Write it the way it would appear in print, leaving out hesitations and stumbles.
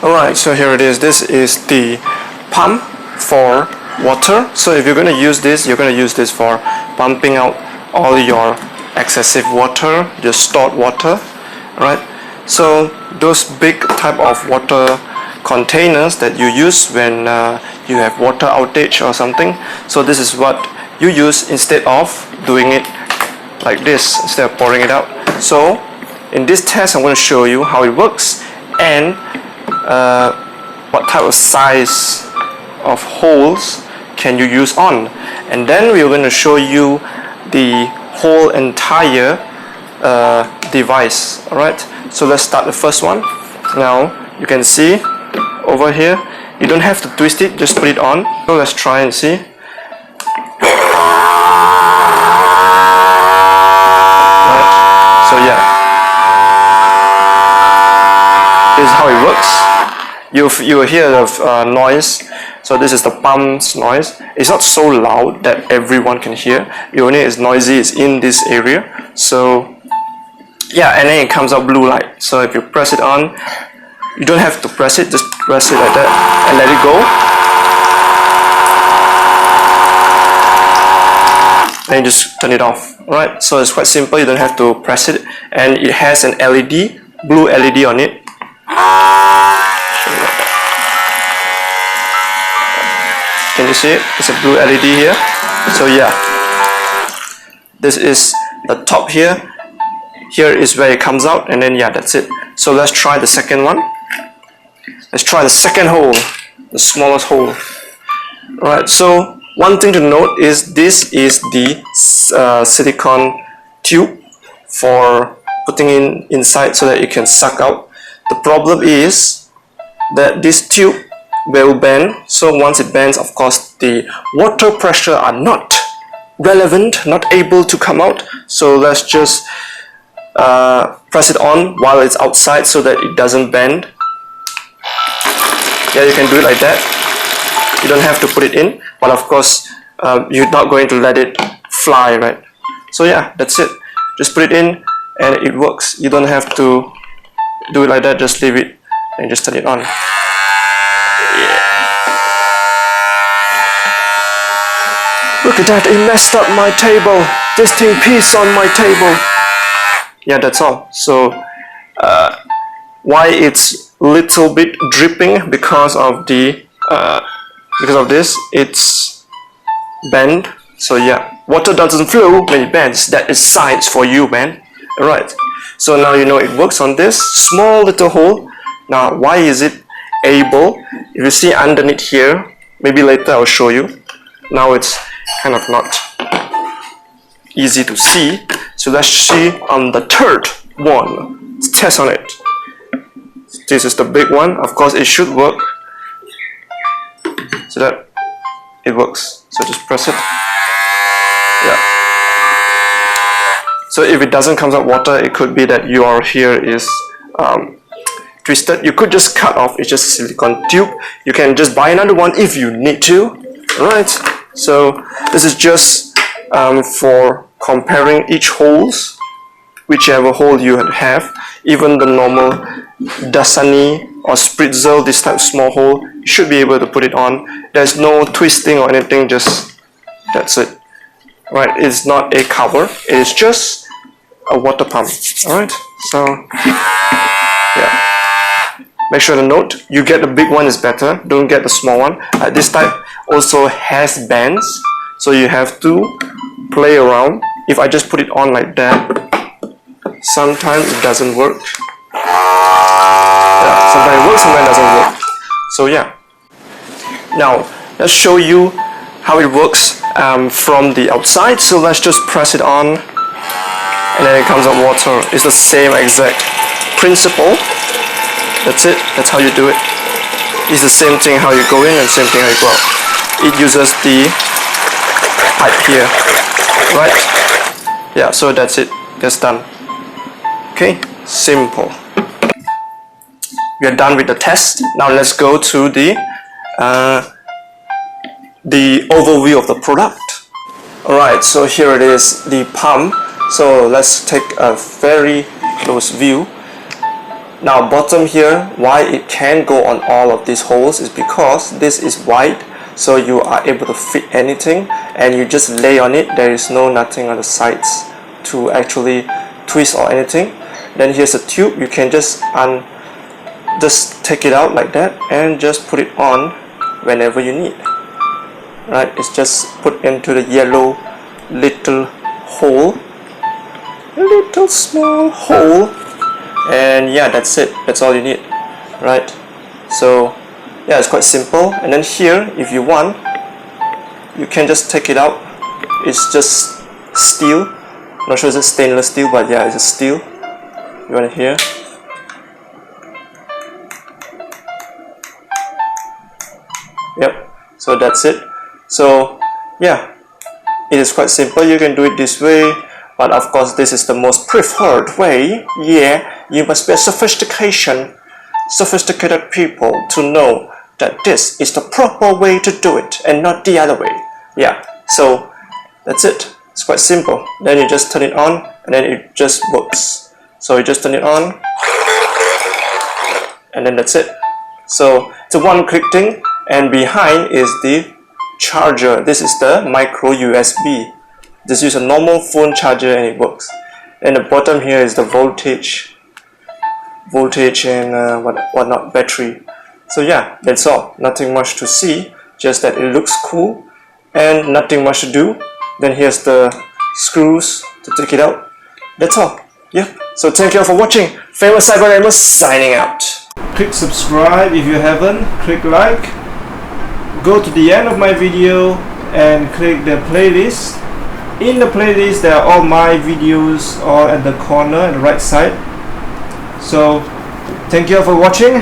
Alright, so here it is. This is the pump for water. So if you're going to use this, you're going to use this for pumping out all your excessive water, your stored water. Alright, so those big type of water containers that you use when you have water outage or something, so this is what you use instead of doing it like this, instead of pouring it out. So in this test I'm going to show you how it works and what type of size of holes can you use on, and then we're going to show you the whole entire device. Alright, so let's start the first one. Now you can see over here, you don't have to twist it, just put it on. So let's try and see. Right, so yeah, this is how it works. You will hear the noise. So this is the pump's noise. It's not so loud that everyone can hear. It only is noisy is in this area. So yeah, and then it comes out blue light. So if you press it on, you don't have to press it, just press it like that and let it go. And you just turn it off. Alright, so it's quite simple, you don't have to press it, and it has an LED, blue LED on it. Can you see it? It's a blue LED here. So yeah, this is the top here. Here is where it comes out, and then yeah, that's it. So let's try the second one. Let's try the second hole, the smallest hole. Alright, so one thing to note is this is the silicone tube for putting in inside so that it can suck out. The problem is that this tube will bend, so once it bends, of course the water pressure are not relevant, not able to come out. So let's just press it on while it's outside so that it doesn't bend. Yeah, you can do it like that. You don't have to put it in, but of course you're not going to let it fly, right? So yeah, that's it. Just put it in and it works. You don't have to do it like that, just leave it and just turn it on. Yeah. Look at that, it messed up my table. This thing pissed on my table. Yeah, that's all. So why it's little bit dripping because of the this, it's bent. So yeah, water doesn't flow when it bends. That is science for you, man. Alright, so now you know it works on this small little hole. Now why is it able? If you see underneath here, maybe later I'll show you. Now it's kind of not easy to see. So let's see on the third one. Let's test on it. This is the big one. Of course it should work. So that it works. So just press it. Yeah. So if it doesn't come out water, it could be that your here is twisted. You could just cut off. It's just a silicone tube. You can just buy another one if you need to. Alright. So this is just for comparing each holes, whichever hole you have. Even the normal Dasani or Spritzel, this type of small hole, you should be able to put it on. There's no twisting or anything, just that's it. Right, it's not a cover, it is just a water pump. Alright, so yeah. Make sure to note, you get the big one is better, don't get the small one. This type also has bands, so you have to play around. If I just put it on like that, sometimes it doesn't work. Yeah, sometimes it works, sometimes it doesn't work. So yeah. Now let's show you how it works from the outside. So let's just press it on, and then it comes out water. It's the same exact principle. That's it. That's how you do it. It's the same thing how you go in and same thing how you go out. It uses the pipe here, right? Yeah. So that's it. That's done. Okay. Simple. We are done with the test. Now let's go to the overview of the product. Alright, so here it is, the pump. So let's take a very close view. Now bottom here, why it can go on all of these holes is because this is wide, so you are able to fit anything, and you just lay on it. There is nothing on the sides to actually twist or anything. Then here's a tube. You can just take it out like that and just put it on whenever you need. Right? It's just put into the yellow little hole, little small hole, and yeah, that's it. That's all you need. Right? So yeah, it's quite simple. And then here, if you want, you can just take it out. It's just steel. Not sure if it's stainless steel, but yeah, it's a steel. You want it here. Yep. So that's it. So yeah, it is quite simple. You can do it this way, but of course this is the most preferred way. Yeah, you must be a sophisticated people to know that this is the proper way to do it and not the other way. Yeah, so that's it. It's quite simple. Then you just turn it on and then it just works. So you just turn it on and then that's it. So it's a one-click thing, and behind is the charger. This is the micro USB. Just use a normal phone charger and it works. And the bottom here is the voltage and whatnot, battery. So yeah, that's all. Nothing much to see, just that it looks cool and nothing much to do. Then here's the screws to take it out. That's all. Yeah. So thank you all for watching. Famous Cyber Gamer signing out. Click subscribe if you haven't. Click like. Go to the end of my video and click the playlist. In the playlist there are all my videos all at the corner at the right side. So thank you all for watching.